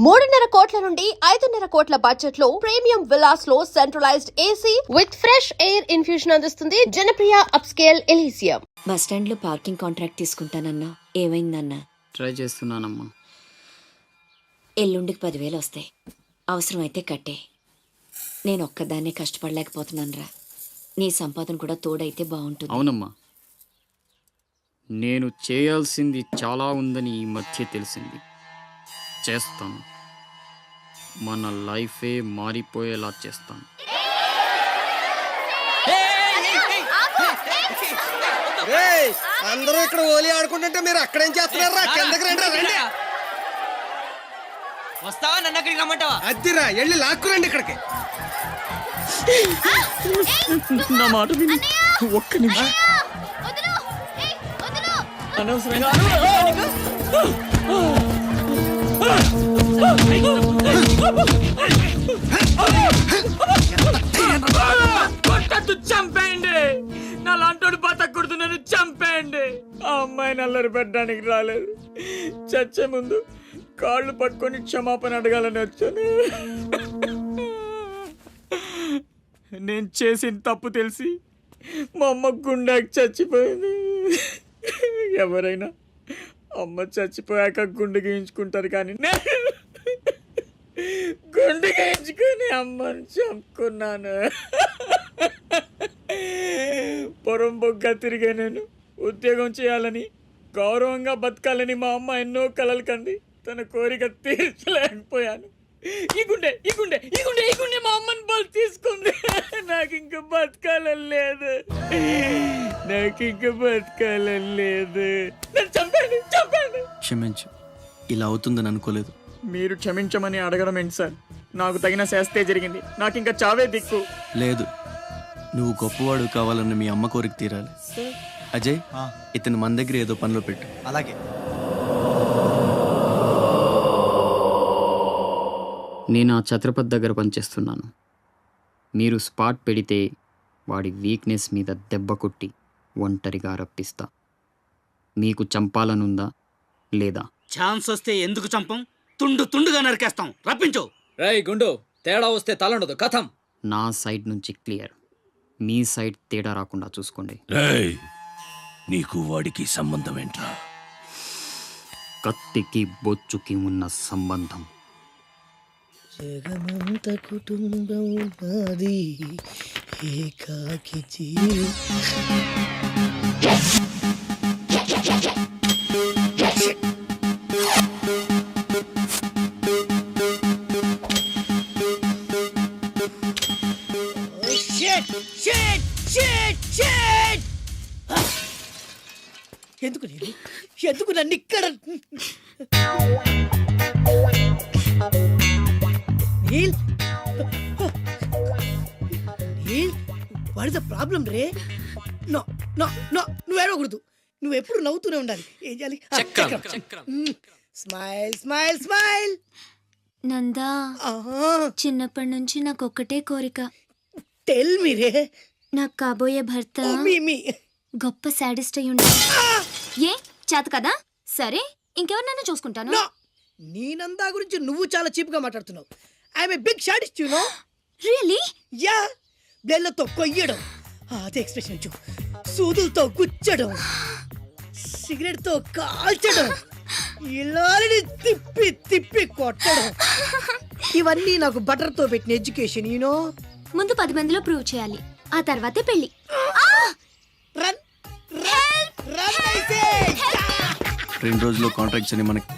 3.5 కోట్ల నుండి 5.5 కోట్ల బడ్జెట్ లో ప్రీమియం విల్లాస్ లో centralized AC with fresh air infusion అందిస్తుంది Janapriya upscale Elysium. Bus stand లో పార్కింగ్ కాంట్రాక్ట్ తీసుకుంటానన్నా, ఏమైందన్నా? ట్రై చేస్తున్నానమ్మా. ఎల్లుండికి 10,000 వస్తాయి, అవసరమైతే కట్టే. నేను ఒక్కదాన్నే కష్టపడలేకపోతున్నానురా, నీ సంపాదన కూడా తోడైతే బాగుంటుంది. అవునమ్మా, నేను చేయాల్సింది చాలా ఉందని ఈ మధ్య తెలిసింది. చేస్తాను, మన లైఫే మారిపోయేలా చేస్తాను. అందరూ ఇక్కడ హోలీ ఆడుకుంటుంటే మీరు అక్కడేం చేస్తున్నారా? కిందకి రండి. రండి, వస్తావా? నన్ను అక్కడికి రమ్మంటావా? అద్దిరా, వెళ్ళి లాక్కురండి ఇక్కడికి. నా మాట విని ఒక్క నిమిషం. అనవసరంగా చంపేయండి. నా లాంటోడు బతకూడదు, నన్ను చంపేయండి. ఆ అమ్మాయిని అల్లరి పెట్టడానికి రాలేదు, చచ్చే ముందు కాళ్ళు పట్టుకొని క్షమాపణ అడగాలని వచ్చాను. నేను చేసిన తప్పు తెలిసి మా అమ్మ గుండెకి చచ్చిపోయింది. ఎవరైనా అమ్మ చచ్చిపోయాక గుండె గీయించుకుంటారు, కానీ గుండె గీయించుకొని అమ్మని చంపుకున్నాను. పొరం బొగ్గ తిరిగే నేను ఉద్యోగం చేయాలని, గౌరవంగా బతకాలని మా అమ్మ ఎన్నో కలలు కంది. తన కోరిక తీర్చలేకపోయాను. ఈ గుండె మా అమ్మని బలి తీసుకుంది. నాకు ఇంకా బతకాలని లేదు. చంపండి. క్షమించు, ఇలా అవుతుందని అనుకోలేదు. మీరు క్షమించమని అడగడం ఏంటి సార్? నాకు తగిన శాస్తే జరిగింది, నాకు ఇంకా చావే దిక్కు లేదు. నువ్వు గొప్పవాడు కావాలని మీ అమ్మ కోరిక తీరాలి. అజయ్, ఇతను మన దగ్గర ఏదో పనిలో పెట్టు. అలాగే. నేను ఆ ఛత్రపతి దగ్గర పనిచేస్తున్నాను. మీరు స్పాట్ పెడితే వాడి వీక్నెస్ మీద దెబ్బ కొట్టి ఒంటరిగా రప్పిస్తా. మీకు చంపాలనుందా లేదా? ఛాన్స్ వస్తే ఎందుకు చంపం? తుండుగా నరికేస్తాం. రప్పించు. రేయ్ గుండు, తేడా వస్తే తలండదు, కథం. నా సైడ్ నుంచి క్లియర్, మీ సైడ్ తేడా రాకుండా చూసుకోండి. రేయ్, నీకు వాడికి సంబంధం ఏంట్రా? కత్తికి బొచ్చుకి ఉన్న సంబంధం. జగమంత కుటుంబం నాది, ఏకాకి జీవి. ఎందుకు నన్ను ఇక్కడ? వాట్ ఇస్ ద ప్రాబ్లం రే? నో నో నో, నువ్వు ఏడవకూడదు. నువ్వు ఎప్పుడు నవ్వుతూనే ఉండాలి. ఏం చేయాలి? Smile smile smile. నందా, చిన్నప్పటి నుంచి నాకు ఒక్కటే కోరిక. టెల్ మీ రే. నాకు కాబోయే భర్త గొప్ప సాడిస్ట్ అయి ఉండాలి. ఏ చేత కదా? సరే, ఇంకెవరినైనా చూసుకుంటాను. నీ నందా గురించి నువ్వు చాలా చీప్ గా మాట్లాడుతున్నావు. I'm a big sadist, you know. Really? Yeah. బ్లేడ్లతో కొయ్యడం, అదే ఎక్స్ప్రెషన్ చూ. సూదులతో గుచ్చడం, సిగరెట్ తో కాల్చడం, ఇలాని తిప్పి తిప్పి కొట్టడం, ఇవన్నీ నాకు బటర్ తో పెట్టిన ఎడ్యుకేషన్, యు నో. ముందు 10 మందిలో ప్రూవ్ చేయాలి, ఆ తర్వాతే పెళ్లి. రన్ రన్ రన్ అయితే 2 రోజుల్లో కాంట్రాక్ట్స్ అని మనకి.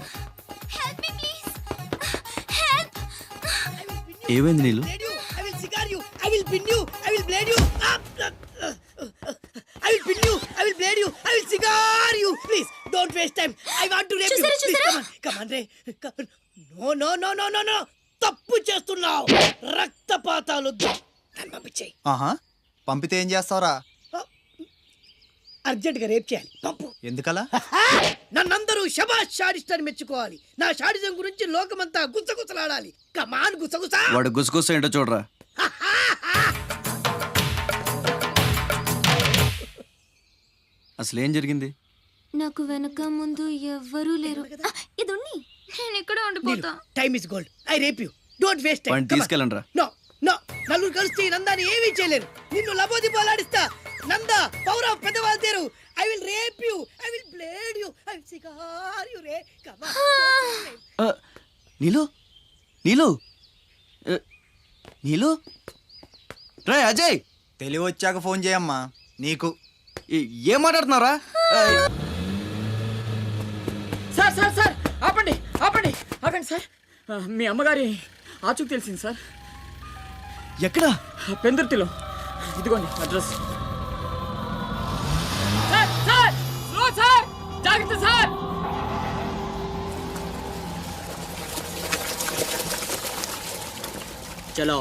ఏమైంది నీళ్ళు? I will cigar you, I will pin you, I will blade you, I will pin you, I will blade you, I will cigar you. Please don't waste time, I want to rape you. Please come on ray. No no no no no no, తప్పు చేస్తున్నావు. రక్తపాతాలొద్దు, నన్ను పంపించేయి. పంపితే ఏం చేస్తావురా? Urgent గా rape చేయాలి, పంపు. ఎందుకలా? నన్నందరూ శబాష్ షాడిస్ట్ అని మెచ్చుకోవాలి. నా షాడిజం గురించి లోకమంతా గుసగుసలాడాలి. కమాన్ గుసగుస. వాడు గుసగుస ఏంటో చూడరా. అసలు ఏం జరిగింది? నాకు వెనక ముందు ఎవ్వరూ లేరు. ఇది నేను ఇక్కడే ఉండిపోతా. Time is gold. I rape you. Don't waste time. వాడిని తీసుకెళ్ళండి రా. నో నో, నలుగురు కలిసి ఈ నందాని ఏమీ చేయలేరు. నిన్ను లబోదిబోలాడిస్తా. నందా, పవర్ ఆఫ్ పెద్దవాళ్ళ తేరు. I will rape you. I will blade you. I will cigar you రే. Come on. నీలు నీలు నీలు రే అజయ్, తెలివి వచ్చాక ఫోన్ చేయమ్మా. నీకు ఏం మాట్లాడుతున్నారా? సార్ సార్ సార్ ఆపండి ఆపండి ఆగండి సార్. మీ అమ్మగారి ఆచూకు తెలిసింది సార్. ఎక్కడా? పెందుర్తిలో. ఇదిగోండి address. Sir sir slow sir, జాగ్రత్త సార్. చలో.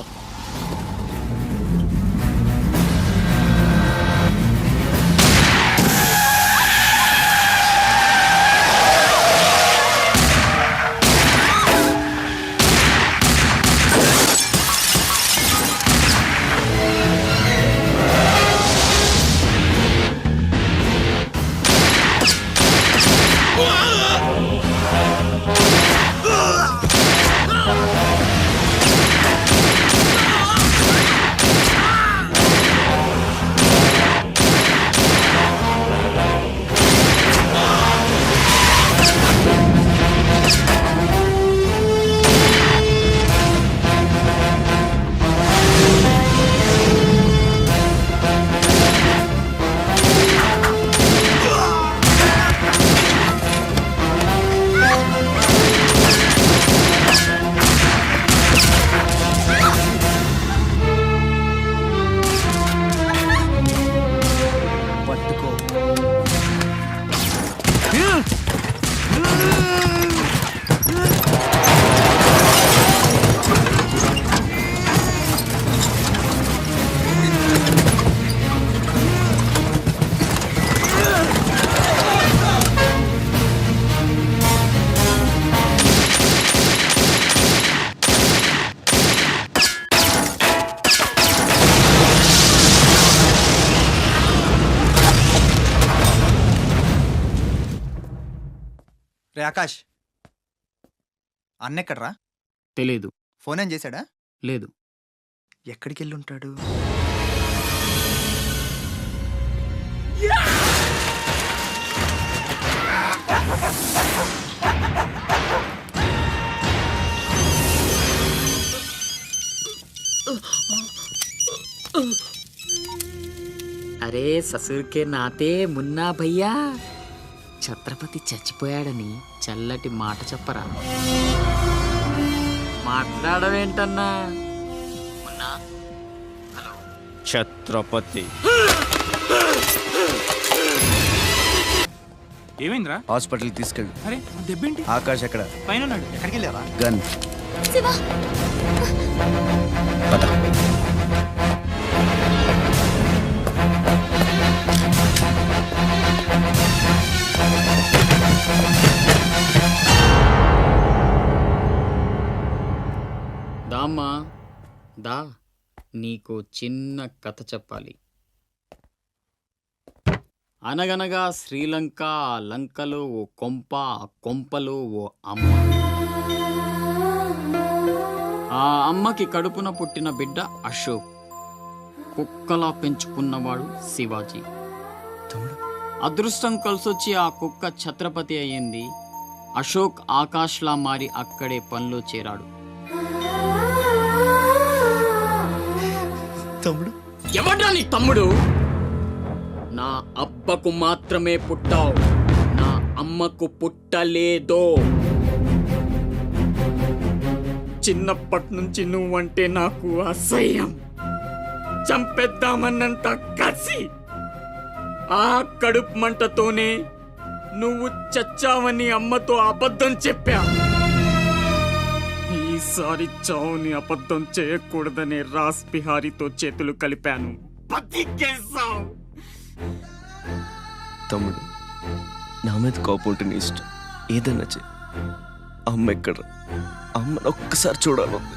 రే ఆకాష్, అన్నెక్కడ్రా? తెలీదు. ఫోన్ ఏం చేశాడా? లేదు. ఎక్కడికి వెళ్ళి ఉంటాడు? అరే ససుర్కే నాతే మున్నా భయ్యా, ఛత్రపతి చచ్చిపోయాడని చల్లటి మాట చెప్పరా. మాట్లాడవేంటన్నా? మున్నా, హలో. ఛత్రపతి ఏమైందిరా? హాస్పిటల్ తీసుకెళ్ళి. అరే దెబ్బేంటి? ఆకాష్ ఎక్కడ? పైన ఉన్నాడు. ఎక్కడికి వెళ్ళారా? గన్. శివ, పద. దామ్మా దా, నీకు చిన్న కథ చెప్పాలి. అనగనగా శ్రీలంక, ఆ లంకలో ఓ కొంప, ఆ కొంపలో ఓ అమ్మ. ఆ అమ్మకి కడుపున పుట్టిన బిడ్డ అశోక్. కుక్కలా పెంచుకున్నవాడు శివాజీ. అదృష్టం కలిసొచ్చి ఆ కుక్క ఛత్రపతి అయ్యింది. అశోక్ ఆకాష్లా మారి అక్కడే పనిలో చేరాడు. తమ్ముడు ఎవడ్రా నీ తమ్ముడు? నా అబ్బకు మాత్రమే పుట్టావు, నా అమ్మకు పుట్టలేదో. చిన్నప్పటి నుంచి నువ్వంటే నాకు అసహ్యం, చంపేద్దామన్నంత కసి. ఆ కడుపు మంటతోనే నువ్వు చచ్చావని అమ్మతో అబద్ధం చెప్పా. ఈసారి చావుని అబద్ధం చేయకూడదనే రాస్ బిహారీతో చేతులు కలిపాను. బతికేశావు. తమ్ముడు, నా మీద కోపం ఉంటే నీ ఇష్టం, ఏదన్నా చెయ్యి. అమ్మ ఎక్కడ? అమ్మని ఒక్కసారి చూడాలంది.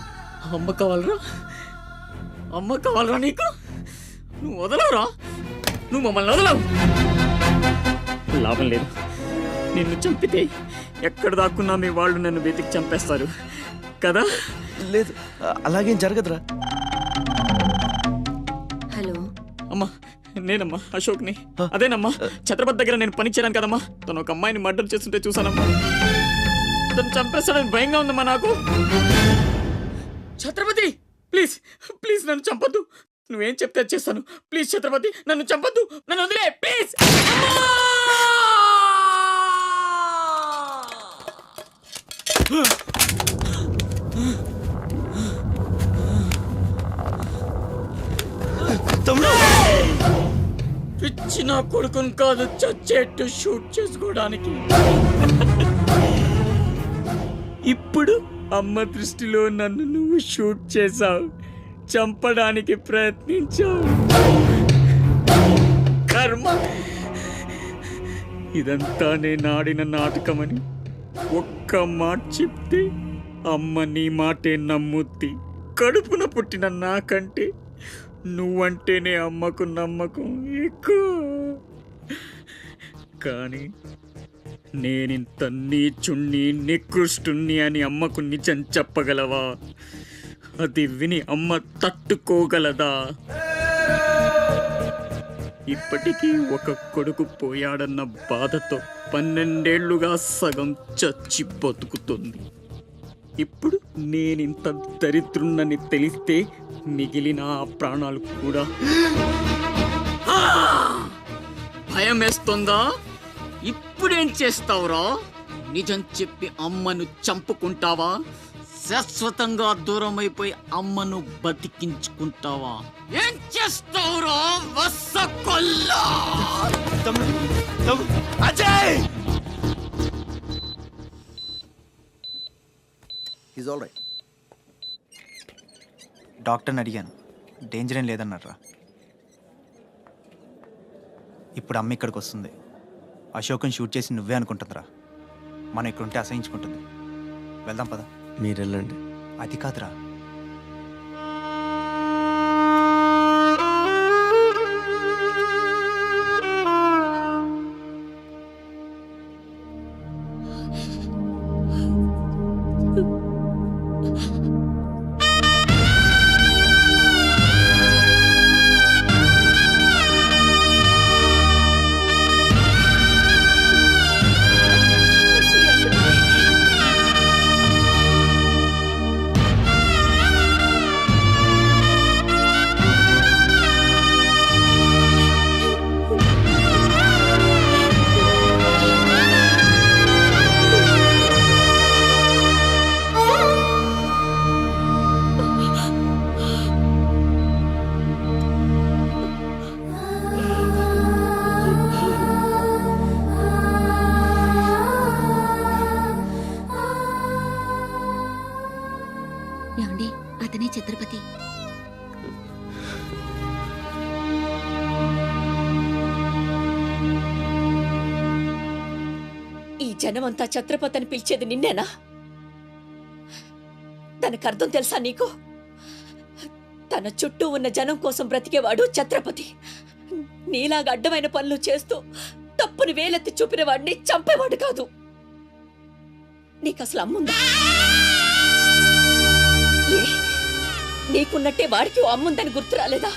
అమ్మ కావాలరా? అమ్మ కావాలరా నీకు? నువ్వు వదలవురా, నువ్వు మమ్మల్ని వదలవు. లాభం లేదు, నిన్ను చంపితే ఎక్కడ దాక్కున్నా మీ వాళ్ళు నన్ను వెతికి చంపేస్తారు కదా? లేదు అలాగేం జరగదురా. హలో అమ్మా నేనమ్మా అశోక్ని. అదేనమ్మా ఛత్రపతి దగ్గర నేను పని చేయను కదమ్మా. తను ఒక అమ్మాయిని మర్డర్ చేస్తుంటే చూసానమ్మా. తను చంపేస్తాడని భయంగా ఉందమ్మా నాకు. ఛత్రపతి ప్లీజ్ ప్లీజ్ నన్ను చంపొద్దు. నువ్వేం చెప్తే చేస్తాను. ప్లీజ్ ఛత్రపతి నన్ను చంపొద్దు. నన్ను వదిలే ప్లీజ్. తమ్ముడు పిచ్చి నా కొడుకుని కాదు చచ్చేట్టు షూట్ చేసుకోవడానికి. ఇప్పుడు అమ్మ దృష్టిలో నన్ను నువ్వు షూట్ చేశావు, చంపడానికి ప్రయత్నించావు. కర్మ. ఇదంతా నేను ఆడిన నాటకమని ఒక్క మాట చెప్తే అమ్మ నీ మాటే నమ్ముద్ది. కడుపున పుట్టిన నాకంటే నువ్వంటేనే అమ్మకు నమ్మకం ఎక్కువ. కానీ నేనింత నీచుణ్ణి నికృష్టుణ్ణి అని అమ్మకు నిజం చెప్పగలవా? అది విని అమ్మ తట్టుకోగలదా? ఇప్పటికీ ఒక కొడుకు పోయాడన్న బాధతో 12 ఏళ్లుగా సగం చచ్చి బతుకుతుంది. ఇప్పుడు నేనింత దరిద్రుణ్ణని తెలిస్తే మిగిలిన ఆ ప్రాణాలు కూడా భయం వేస్తుందా? ఇప్పుడేం చేస్తావురా? నిజం చెప్పి అమ్మను చంపుకుంటావా? శాశ్వతంగా దూరం అయిపోయి అమ్మను బతికించుకుంటావా? ఏం చేస్తావురా వసకొల్లా? Ajay is all right. డాక్టర్ని అడిగాను, డేంజర్ ఏం లేదన్నారా. ఇప్పుడు అమ్మ ఇక్కడికి వస్తుంది. అశోక్ని షూట్ చేసి నువ్వే అనుకుంటుందిరా. మనం ఇక్కడ ఉంటే అసహించుకుంటుంది. వెళ్దాం పద. మీరు వెళ్ళండి. అది కాదురా, ఏమండి అతనే ఛత్రపతి. ఈ జనమంతా ఛత్రపతి అని పిలిచేది నిన్నేనా? దానికి అర్థం తెలుసా నీకు? తన చుట్టూ ఉన్న జనం కోసం బ్రతికేవాడు ఛత్రపతి. నీలాగా అడ్డమైన పనులు చేస్తూ తప్పుని వేలెత్తి చూపిన వాడిని చంపేవాడు కాదు. నీకసలు అమ్ముందా? ఏ నీకున్నట్టే వాడికి ఓ అమ్ముందని గుర్తు రాలేదా?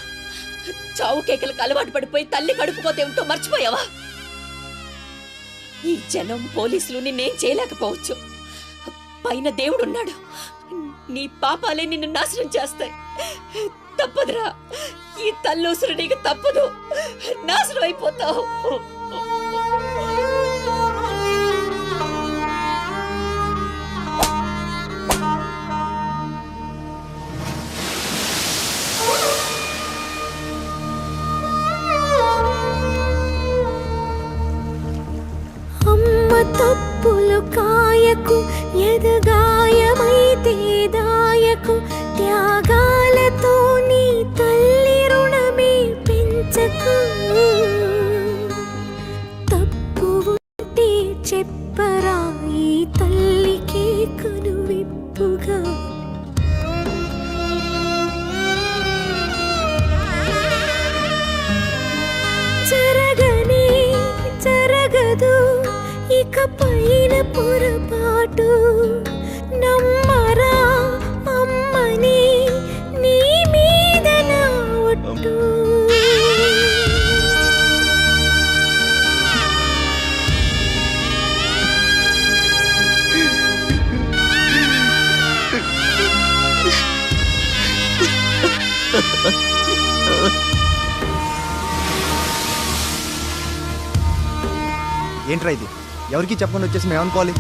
చావు కేకలకు అలవాటు పడిపోయి తల్లి కడుపుపోతే ఏమిటో మర్చిపోయావా? ఈ జనం పోలీసులు నిన్నేం చేయలేకపోవచ్చు. పైన దేవుడున్నాడు. నీ పాపాలే నిన్ను నాశనం చేస్తాయి. తప్పదురా, ఈ తల్లూసురు నీకు తప్పదు. నాశనం అయిపోతావు. అమ్మ తప్పులు కాయకు, ఎదగాయమైతే దాయకు, త్యాగాలతో నీ తల్లి రుణమే పెంచకు. పాటు నమ్మరా అమ్మని నీ మీద నా ఒట్టు. ఏంట్రా ఇది? ఎవరికి చెప్పకుండా వచ్చేసి మేము అనుకోవాలి?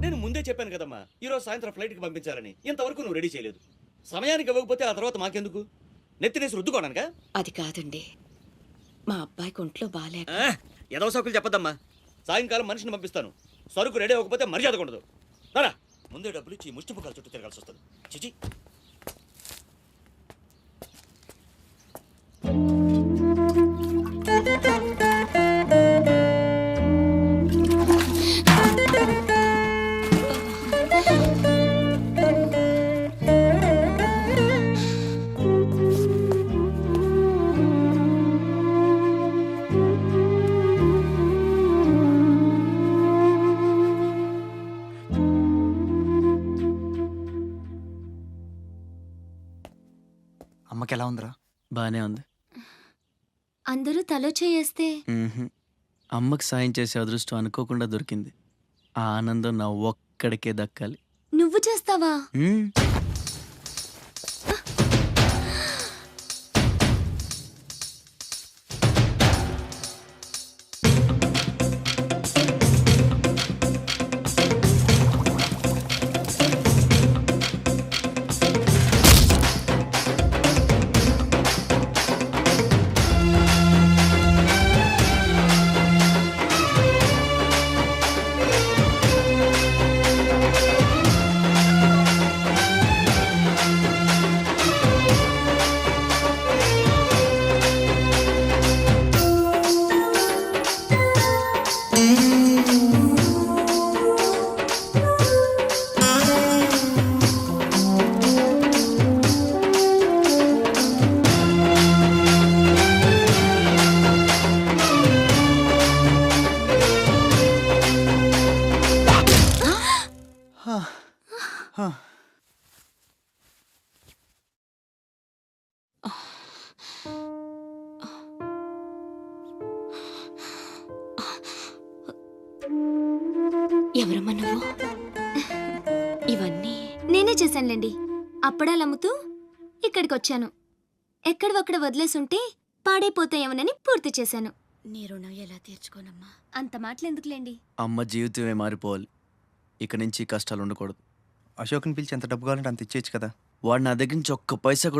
నేను ముందే చెప్పాను కదమ్మా, ఈరోజు సాయంత్రం ఫ్లైట్కి పంపించాలని. ఇంతవరకు నువ్వు రెడీ చేయలేదు. సమయానికి ఇవ్వకపోతే ఆ తర్వాత మాకెందుకు? నెత్తినేసి రుద్దుకోవడానికా? అది కాదండి, మా అబ్బాయికి ఒంట్లో బాగాలేక. ఏదో సౌకులు చెప్పద్దమ్మా. సాయంకాలం మనిషిని పంపిస్తాను. సరుకు రెడీ అవ్వకపోతే మర్యాద ఉండదు. రారా, ముందే డబ్బులు ఇచ్చి ముష్టి ముఖాల చుట్టూ తిరగాల్సి వస్తుంది. చిచి. అమ్మకి ఎలా ఉందిరా? బానే ఉంది. అందరూ తలో చేయేస్తే అమ్మకి సాయం చేసే అదృష్టం అనుకోకుండా దొరికింది. ఆ ఆనందం నా ఒక్కడికే దక్కాలి. నువ్వు చేస్తావా? మ్మ్. ఎవరమ్మా నువ్వు? ఇవన్నీ నేనే చేశానులేండి. అప్పడాలు అమ్ముతూ ఇక్కడికి వచ్చాను. ఎక్కడొక్కడ వదిలేసుంటే పాడైపోతాయేమోనని పూర్తి చేశాను. నీ రుణం ఎలా తీర్చుకోనమ్మా? అంత మాటలు ఎందుకులేండి. అమ్మ జీవితమే మారిపోవాలి. ఇక నుంచి కష్టాలు ఉండకూడదు. అశోక్ని పిలిచి ఎంత డబ్బు కావాలంటే అంత ఇచ్చేయచ్చు కదా. వాడు నా దగ్గర నుంచి ఒక్క పైసా కూడా